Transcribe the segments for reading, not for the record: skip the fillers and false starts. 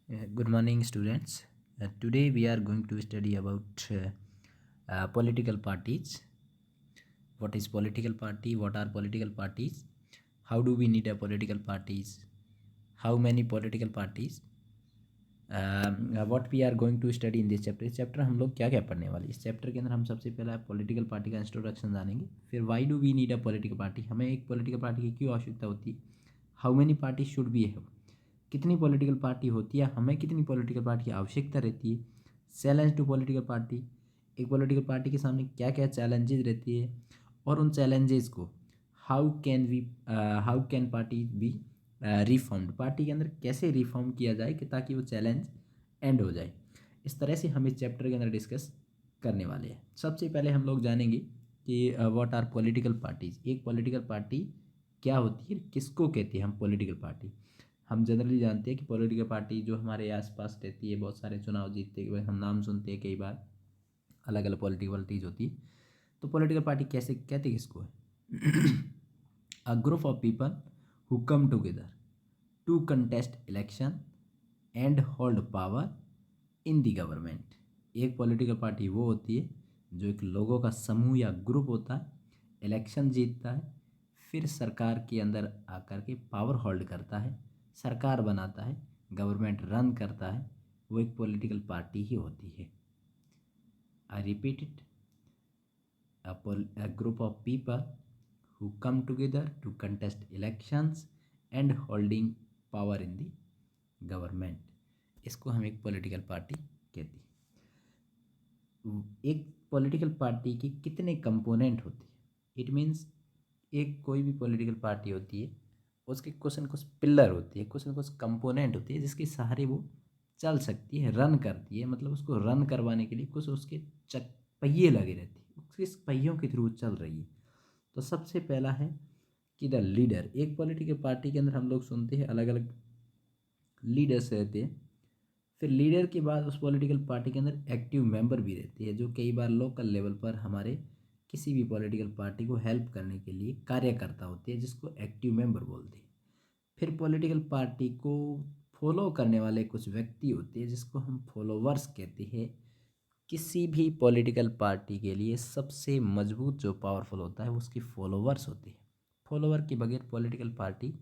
Good morning, students. Today we are going to study about political parties. What is political party? What are political parties? How do we need a political parties? How many political parties? What we are going to study in this chapter. इस chapter हम लोग क्या क्या पढ़ने वाले इस chapter के अंदर हम सबसे पहला पॉलिटिकल पार्टी का इंट्रोडक्शन जानेंगे। फिर why do we need a political party, हमें एक पॉलिटिकल पार्टी की क्यों आवश्यकता होती है। How many party should be have, कितनी पॉलिटिकल पार्टी होती है, हमें कितनी पॉलिटिकल पार्टी की आवश्यकता रहती है। चैलेंज टू पॉलिटिकल पार्टी, एक पॉलिटिकल पार्टी के सामने क्या क्या चैलेंजेस रहती है और उन चैलेंजेस को how can party B reformed, party के अंदर कैसे रिफॉर्म किया जाए कि ताकि वो चैलेंज एंड हो जाए। इस तरह से हम इस चैप्टर के अंदर डिस्कस करने वाले हैं। सबसे पहले हम लोग जानेंगे कि व्हाट आर पॉलिटिकल पार्टीज, एक पॉलिटिकल पार्टी क्या होती है, किसको कहते हैं हम पॉलिटिकल पार्टी। हम जनरली जानते हैं कि पॉलिटिकल पार्टी जो हमारे आसपास रहती है, बहुत सारे चुनाव जीतते हुए हम नाम सुनते हैं, कई बार अलग अलग पॉलिटिकल पार्टीज होती है। तो पॉलिटिकल पार्टी कैसे कहते किसको है? A group of people who come together to contest election and hold power in the government. एक पॉलिटिकल पार्टी वो होती है जो एक लोगों का समूह या ग्रुप होता है, इलेक्शन जीतता है, फिर सरकार के अंदर आकर के पावर होल्ड करता है, सरकार बनाता है, गवर्नमेंट रन करता है, वो एक पॉलिटिकल पार्टी ही होती है। I repeat it, a group of people who come together to contest elections and holding power in the government, इसको हम एक पॉलिटिकल पार्टी कहती है। एक पॉलिटिकल पार्टी की कितने कंपोनेंट होते हैं, इट मीन्स एक कोई भी पॉलिटिकल पार्टी होती है उसके कुछ न कुछ पिलर होती है, कुछ न कुछ कंपोनेंट होती है जिसके सहारे वो चल सकती है, रन करती है। मतलब उसको रन करवाने के लिए कुछ उसके चक पहिए लगे रहते हैं, उसके पहियों के थ्रू चल रही है। तो सबसे पहला है कि द लीडर, एक पॉलिटिकल पार्टी के अंदर हम लोग सुनते हैं अलग अलग लीडर्स रहते हैं। फिर लीडर के बाद उस पॉलिटिकल पार्टी के अंदर एक्टिव मेंबर भी रहती है, जो कई बार लोकल लेवल पर हमारे किसी भी पॉलिटिकल पार्टी को हेल्प करने के लिए कार्यकर्ता होती है, जिसको एक्टिव मेंबर बोलते हैं। फिर पॉलिटिकल पार्टी को फॉलो करने वाले कुछ व्यक्ति होते हैं जिसको हम फॉलोवर्स कहते हैं। किसी भी पॉलिटिकल पार्टी के लिए सबसे मजबूत जो पावरफुल होता है वो उसकी फॉलोवर्स होती है। फॉलोवर के बगैर पॉलिटिकल पार्टी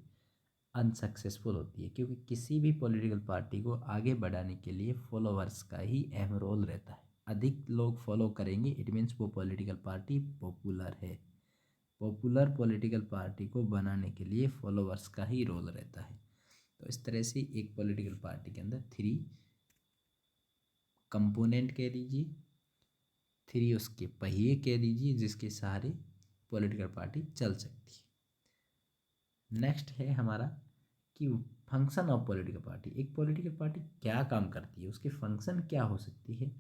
अनसक्सेसफुल होती है, क्योंकि किसी भी पॉलिटिकल पार्टी को आगे बढ़ाने के लिए फॉलोवर्स का ही अहम रोल रहता है। अधिक लोग फॉलो करेंगे, इट मीन्स वो पॉलिटिकल पार्टी पॉपुलर है। पॉपुलर पॉलिटिकल पार्टी को बनाने के लिए फॉलोवर्स का ही रोल रहता है। तो इस तरह से एक पॉलिटिकल पार्टी के अंदर 3 कंपोनेंट कह दीजिए, 3 उसके पहिए कह दीजिए जिसके सहारे पॉलिटिकल पार्टी चल सकती है। नेक्स्ट है हमारा कि फंक्शन ऑफ पॉलिटिकल पार्टी, एक पॉलिटिकल पार्टी क्या काम करती है, उसके फंक्शन क्या हो सकती है।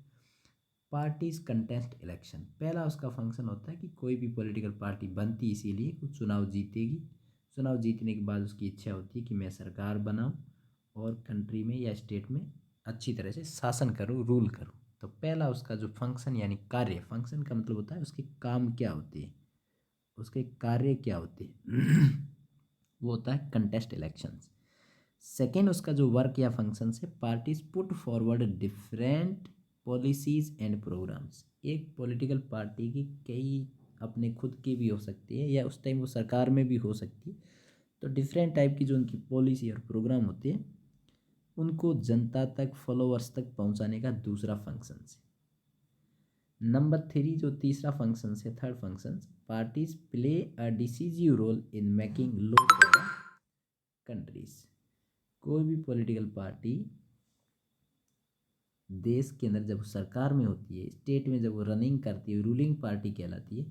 पार्टीज कंटेस्ट इलेक्शन, पहला उसका फंक्शन होता है कि कोई भी पॉलिटिकल पार्टी बनती इसीलिए कुछ चुनाव जीतेगी, चुनाव जीतने के बाद उसकी इच्छा होती है कि मैं सरकार बनाऊं और कंट्री में या स्टेट में अच्छी तरह से शासन करूं, रूल करूं। तो पहला उसका जो फंक्शन यानी कार्य, फंक्शन का मतलब होता है उसके काम क्या होते हैं, उसके कार्य क्या होते हैं वो होता है कंटेस्ट इलेक्शंस। सेकेंड उसका जो वर्क या फंक्शन है, parties put forward different policies and programmes. एक पॉलिटिकल पार्टी की कई अपने खुद की भी हो सकती है या उस टाइम वो सरकार में भी हो सकती है। तो डिफरेंट टाइप की जो उनकी पॉलिसी और प्रोग्राम होते हैं उनको जनता तक, फॉलोअर्स तक पहुंचाने का दूसरा फंक्शन है। नंबर 3 जो तीसरा फंक्शन है, third function, parties play a decisive role in making law for the countries. कोई भी पॉलिटिकल पार्टी देश के अंदर जब सरकार में होती है, स्टेट में जब वो रनिंग करती है, रूलिंग पार्टी कहलाती है,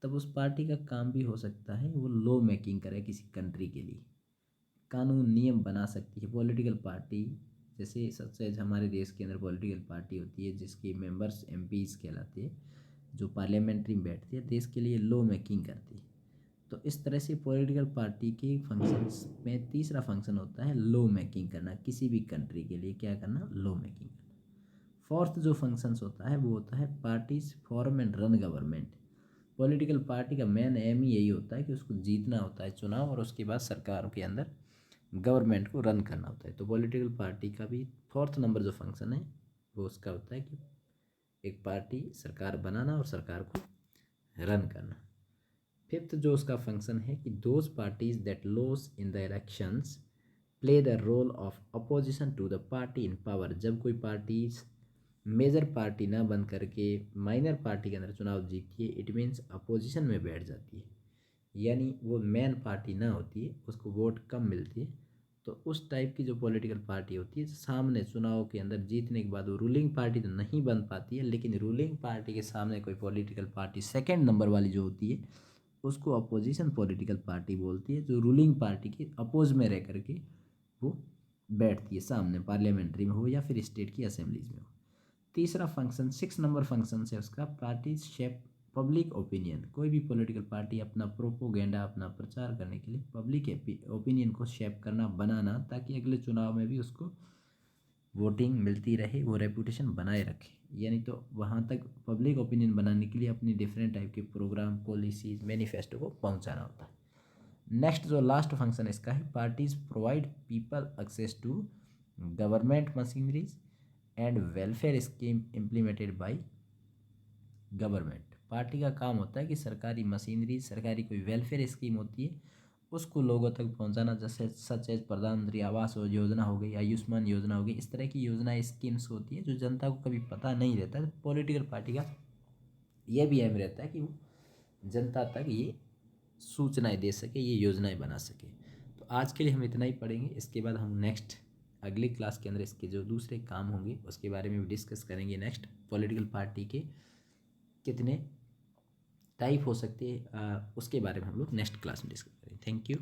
तब उस पार्टी का काम भी हो सकता है वो लॉ मेकिंग करे किसी कंट्री के लिए, कानून नियम बना सकती है पॉलिटिकल पार्टी। जैसे सबसे हमारे देश के अंदर पॉलिटिकल पार्टी होती है जिसकी मेंबर्स एमपीज कहलाते हैं, जो पार्लियामेंट्री में बैठती है, देश के लिए लॉ मेकिंग करती है। तो इस तरह से पॉलिटिकल पार्टी के फंक्शंस में तीसरा फंक्शन होता है लॉ मेकिंग करना, किसी भी कंट्री के लिए क्या करना, लॉ मेकिंग करना। फोर्थ जो फंक्शंस होता है वो होता है parties form and run government. Political party का मेन एम ही यही होता है कि उसको जीतना होता है चुनाव और उसके बाद सरकार के अंदर गवर्नमेंट को रन करना होता है। तो पॉलिटिकल पार्टी का भी 4th नंबर जो फंक्शन है वो उसका होता है कि एक पार्टी सरकार बनाना और सरकार को रन करना। 5th जो उसका फंक्शन है कि those parties that loss in the elections play the role of opposition to the party in power. जब कोई पार्टीज मेजर पार्टी ना बन करके माइनर पार्टी के अंदर चुनाव जीतती है, इट मीन्स अपोजिशन में बैठ जाती है, यानी वो मेन पार्टी ना होती है, उसको वोट कम मिलती है, तो उस टाइप की जो पॉलिटिकल पार्टी होती है सामने चुनाव के अंदर जीतने के बाद वो रूलिंग पार्टी तो नहीं बन पाती है, लेकिन रूलिंग पार्टी के सामने कोई पॉलिटिकल पार्टी 2nd नंबर वाली जो होती है उसको अपोजिशन पॉलिटिकल पार्टी बोलती है, जो रूलिंग पार्टी के अपोज में रह करके वो बैठती है सामने, पार्लियामेंट्री में हो या फिर स्टेट की असेंबलीज में हो। तीसरा फंक्शन 6 नंबर फंक्शन से उसका पार्टी शेप पब्लिक ओपिनियन। कोई भी पॉलिटिकल पार्टी अपना प्रोपोगेंडा, अपना प्रचार करने के लिए पब्लिक ओपिनियन को शेप करना, बनाना, ताकि अगले चुनाव में भी उसको वोटिंग मिलती रहे, वो रेपुटेशन बनाए रखे। यानी तो वहाँ तक पब्लिक ओपिनियन बनाने के लिए अपनी डिफरेंट टाइप के प्रोग्राम, पॉलिसीज, मैनिफेस्टो को पहुँचाना होता है। नेक्स्ट जो लास्ट फंक्शन इसका है, parties provide people access to government machineries and welfare scheme implemented by government. Party का काम होता है कि सरकारी मशीनरी, सरकारी कोई वेलफेयर स्कीम होती है उसको लोगों तक पहुंचाना, जैसे सच एज प्रधानमंत्री आवास योजना हो गई, आयुष्मान योजना हो गई, इस तरह की योजना स्कीम्स होती है जो जनता को कभी पता नहीं रहता है। पॉलिटिकल पार्टी का यह भी एम रहता है कि वो जनता तक ये सूचनाएं दे सके, ये योजनाएं बना सके। तो आज के लिए हम इतना ही पढ़ेंगे, इसके बाद हम नेक्स्ट अगली क्लास के अंदर इसके जो दूसरे काम होंगे उसके बारे में भी डिस्कस करेंगे। नेक्स्ट पॉलिटिकल पार्टी के कितने टाइप हो सकते हैं उसके बारे में हम लोग नेक्स्ट क्लास में डिस्कस करेंगे। Thank you.